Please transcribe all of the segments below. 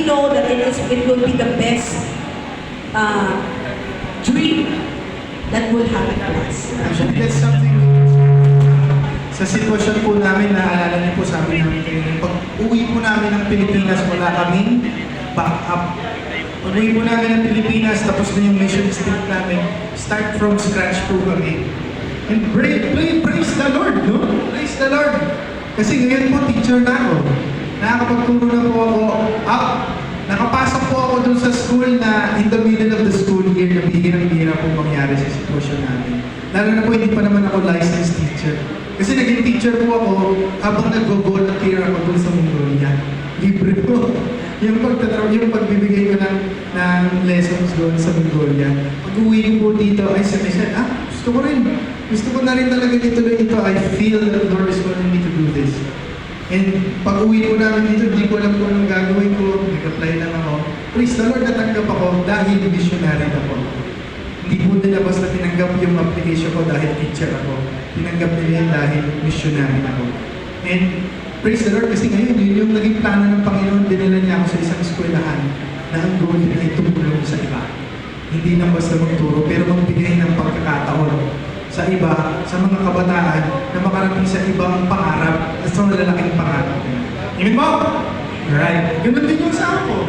we know that it will be the best dream that will happen to us. Actually, that's something sa sitwasyon po namin, naalala niyo po sabi namin kayo, pag uwi po namin ng Pilipinas, wala kaming backup. Pag uwi po namin ng Pilipinas, tapos na yung mission statement namin, start from scratch po kami. And praise the Lord, no? Praise the Lord. Kasi ngayon po, teacher na ako. Nakakapagturo na po ako. Nakapasok po ako dun sa school na in the middle of the school year, na bihirang-bihira po mangyari sa sitwasyon namin. Lalo na po, hindi pa naman ako licensed teacher. Kasi naging teacher po ako habang nag-volunteer ako dun sa Mongolia. Libre po. Yung pagbibigay ko ng lessons doon sa Mongolia. Pag-uwi ko po dito, ay sabi, gusto ko rin. Gusto ko na rin talaga ituloy ito. I feel that the Lord is calling me to do this. And pag-uwi ko namin dito, hindi ko alam kung anong gagawin ko. Nag-apply lang ako. Praise the Lord, natanggap ako dahil missionary ako. Hindi po nila basta tinanggap yung application ko dahil teacher ako. Tinanggap nila yan dahil missionary ako. And praise the Lord, kasi ngayon, yun yung naging plano ng Panginoon. Dinala niya ako sa isang eskwelahan na ang goal ay tumulong sa iba. Hindi na basta magturo, pero magbigay ng pagkakataon sa iba, sa mga kabataan na makarating sa ibang pangarap at sa malalaking pangarap. Amen po? Alright. Ganun din yung sa ako.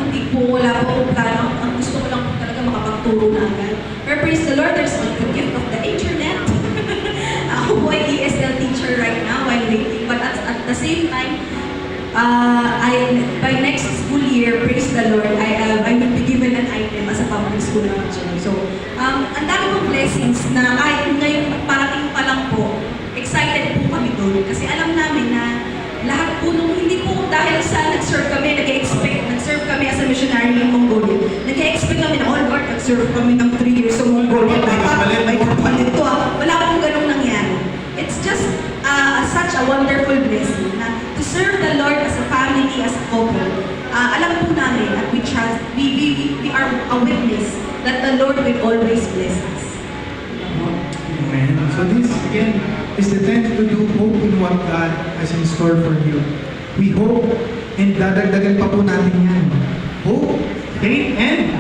Hindi po, wala po akong plano. Ang gusto ko lang po talaga makapagturo na agad. Pero praise the Lord, there's the gift of the internet. Ako po ay ESL teacher right now while waiting. But at the same time, by next school year, praise the Lord, I will be given an item as a public school teacher. So, ang dami pong blessings na kahit ngayon parating pa lang po, excited po kami doon. Kasi alam namin na lahat po nung, hindi po dahil sa nag-serve kami, nag-serve kami as a missionary in Mongolia. Nag-expect kami na, oh Lord, nag-serve kami ng 3 years sa Mongolia. May kapalit to Wala pong ganong nangyari. It's just such a wonderful blessing na to serve the Lord as a family, as a couple. Alam po namin at we trust, we are a witness that the Lord will always bless us. Amen. So this, again, is the time to do hope in what God has in store for you. We hope, and dadagdagan pa po natin yan. Hope, faith, and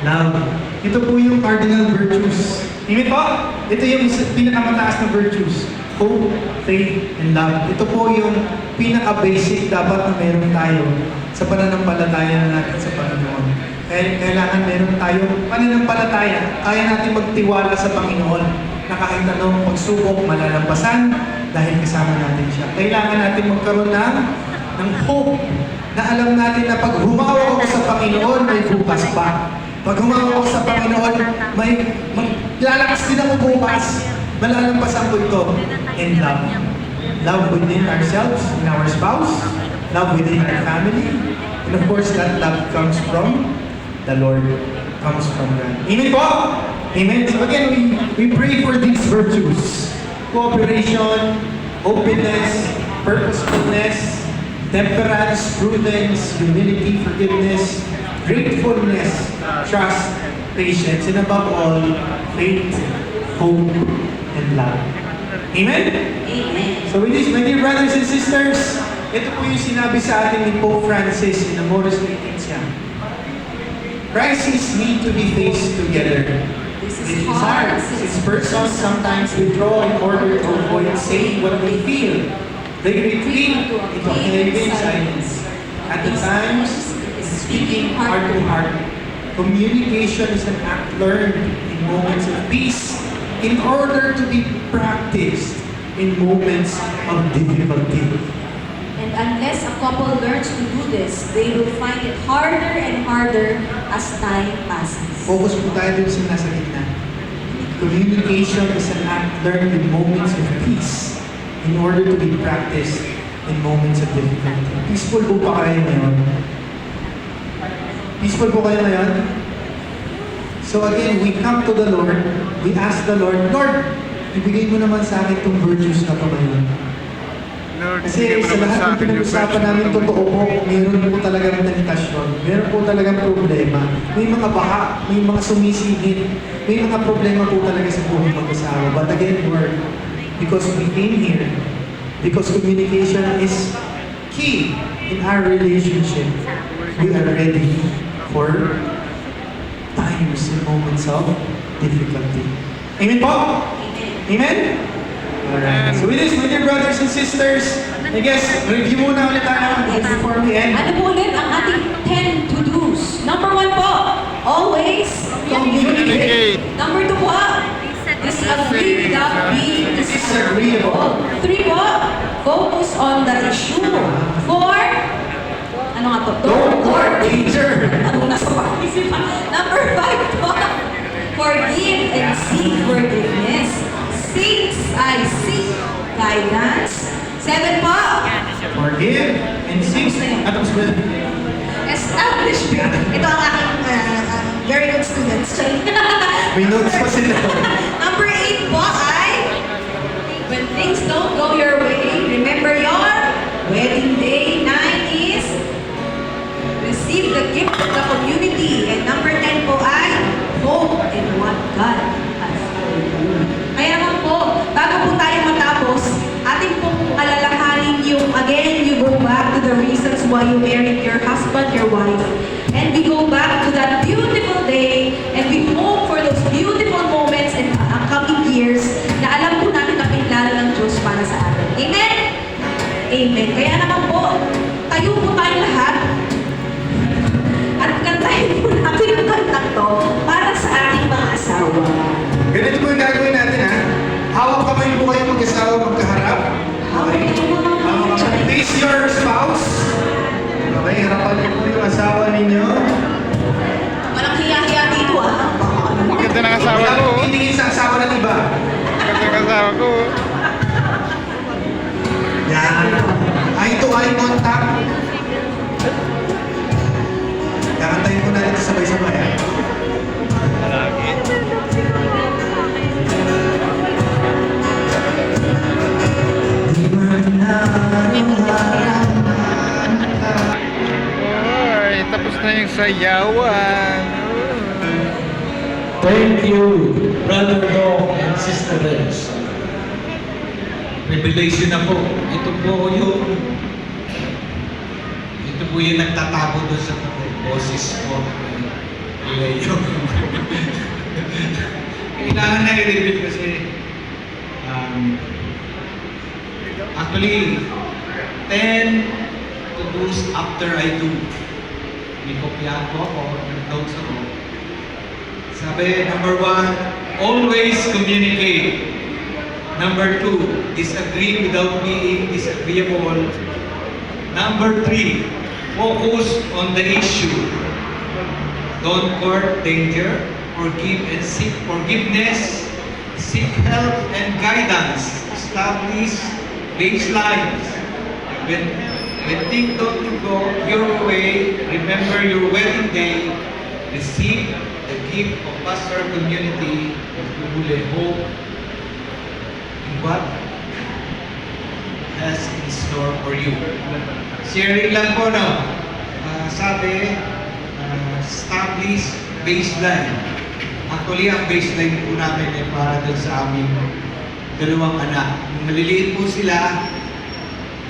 love. Ito po yung cardinal virtues. Amen po? Ito yung pinakamataas na virtues. Hope, faith, and love. Ito po yung pinaka-basic dapat na meron tayo sa pananampalataya natin sa Panginoon. Kailangan meron tayong pananampalataya. Kaya natin magtiwala sa Panginoon na kahit anong pagsubok malalampasan dahil kasama natin siya. Kailangan natin magkaroon ng hope na alam natin na pag humawa ako sa Panginoon, may bukas pa. Pag humawa ako sa Panginoon, may lalakas din ako bukas. Malalampasan ko ito. And love. Love within ourselves, in our spouse. Love within our family. And of course, that love comes from the Lord. Comes from God. Amen po? Amen. So again, we pray for these virtues. Cooperation, openness, purposefulness, temperance, prudence, humility, forgiveness, gratefulness, trust, patience, and above all, faith, hope, and love. Amen? Amen. So with this, my dear brothers and sisters, ito po yung sinabi sa atin ni Pope Francis in Amoris Laetitia. Crises need to be faced together. This It is is hard hard. since persons sometimes withdraw in order to avoid saying what they feel. They retreat into a heavy silence. At the times, speaking heart to heart. Communication is an act learned in moments of peace in order to be practiced in moments of difficulty. And unless a couple learns to do this, they will find it harder and harder as time passes. Focus po tayo dun sa nasa gitna. Communication is an act learned in moments of peace in order to be practiced in moments of difficulty. Peaceful po pa kayo ngayon? Peaceful po kayo ngayon? So again, we come to the Lord, we ask the Lord, Lord, ibigay mo naman sa akin itong virtues na ito ngayon. Kasi sa lahat ng pinag-usapan namin, totoo po, meron po talagang tentasyon, meron po talagang problema, may mga baha, may mga sumisingit, may mga problema po talaga sa buhay mag-asawa. But again, Lord, because we came here, because communication is key in our relationship, we we are ready for times and moments of difficulty. Amen po? Amen? Alright. So with this, my dear brothers and sisters, I guess, review muna ulit tayo before we end. Ano po ulit ang ating 10 to-dos? Number 1 po, always communicate. Number 2 po, disagree without being disagreeable. 3 po, focus on the issue. 4, ano nga to? Don't court danger. Anong nasa pag-isipan? Number 5 po, forgive and seek forgiveness. 6, I seek guidance. 7 po, Forgive and seek. Atong sabihin. establishment. Ito ang aking very good students. May notes pa sila. Number 8 po ay, when things don't go your way, remember your wedding day. 9 is, receive the gift of the community. And number 10 po ay, hope in what God has for you. Kaya naman po, bago po tayo matapos, ating pong alalahanin yung, again, you go back to the reasons why you married your husband, your wife. And we go back to that beautiful day, and we hope for those beautiful moments in coming years na alam po natin na pinlala ng Diyos para sa atin. Amen? Amen. Kaya naman po, tayo po tayo lahat at kantahin po natin yung kantang to para sa ating mga asawa. Ganito po yung gagawin natin, ha? Hawak kamay po kayo mag-asawa magkaharap. Okay? Hawak kamay. Face your spouse. Okay, harapan niyo po yung asawa ninyo. Walang hiya-hiya dito, ah. Ganda ng asawa Wala ko. pong titingin sa asawa ng iba. Ganda ng asawa ko. Yan. Eye to eye contact. Kakantayin po natin ito sabay-sabay, ha? Ay, tapos na yung sayawan. Thank you, Brother Dong and Sister Reds. Revelation na po. Ito po yung nagtatago doon sa boses ko. Leo. Kailangan na i-reveal kasi actually 10 to do's after I do. May kopyahan ko ako, nag-notes ako. Sabi, number 1, always communicate. Number 2, disagree without being disagreeable. Number 3, focus on the issue. Don't court danger. Forgive and seek forgiveness. Seek help and guidance. Establish baselines. When things don't go your way, remember your wedding day. Receive the gift of pastor community of Lubule Hope in what has in store for you. Sharing lang po, no? Sabi, establish baseline. Actually, ang baseline po namin ay para dun sa aming dalawang anak. Nung maliliit po sila,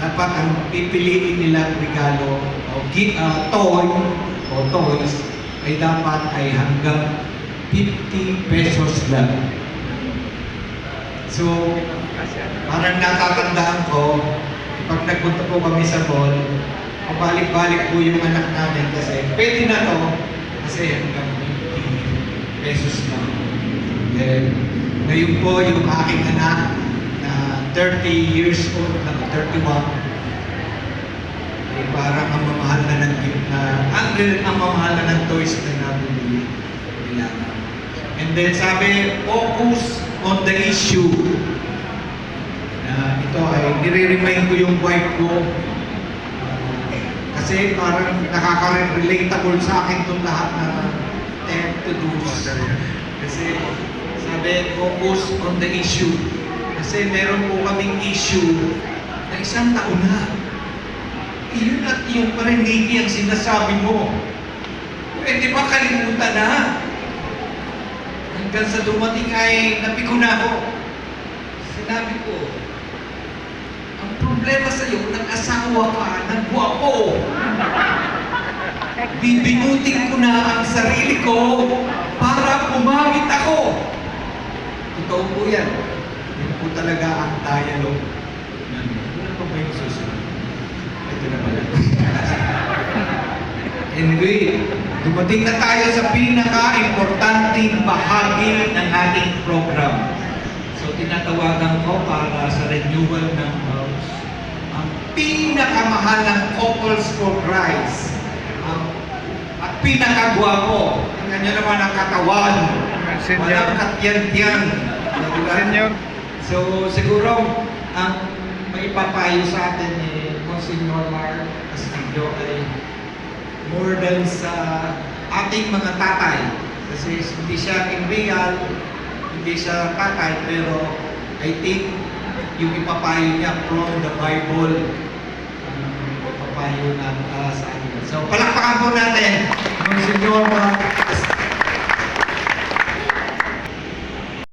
dapat ang pipiliin nilang regalo o toy o toys ay dapat ay hanggang 50 pesos lang. So, parang natatandaan ko, pag nagpunta po kami sa mall, pabalik-balik po yung anak namin kasi pwede na to kasi hanggang 50 pesos lang. And ngayon po yung aking anak na 30 years old, na 31, ay parang ang mamahal na ng gift na, ang mamahal na ng toys na nabibili nila. And then sabi, focus on the issue. Ito ay nire-remind ko yung wife ko kasi parang nakaka-relatable sa akin itong lahat na 10 to do's. Kasi sabi, focus on the issue. Kasi meron po kaming issue na isang taon na. Iyon at yung pa rin, Nikki, ang sinasabi mo. Pwede ba kalimutan na? Hanggang sa dumating ay napiko na ako. Sinabi ko, ang problema sa iyo, nag-asawa ka, nagwapo. bibinutin ko na ang sarili ko para pumangit ako. Totoo po yan. Yan po talaga ang dialogue. Ano pa ba yung susunod? Ito na pala. Anyway, dumating na tayo sa pinaka-importanting bahagi ng ating program. So, tinatawagan ko para sa renewal ng vows ang pinakamahal ng couples for Christ. At pinakagwapo. Tingnan nyo naman ang katawan. Senior. Walang katyan-tyan. Diba? Senior. So, siguro, ang maipapayo sa atin ni Monsignor Mar Castillo ay more than sa ating mga tatay. Kasi hindi siya in real, hindi siya tatay, pero I think yung ipapayo niya from the Bible, ipapayo na sa atin. So, palakpakan po natin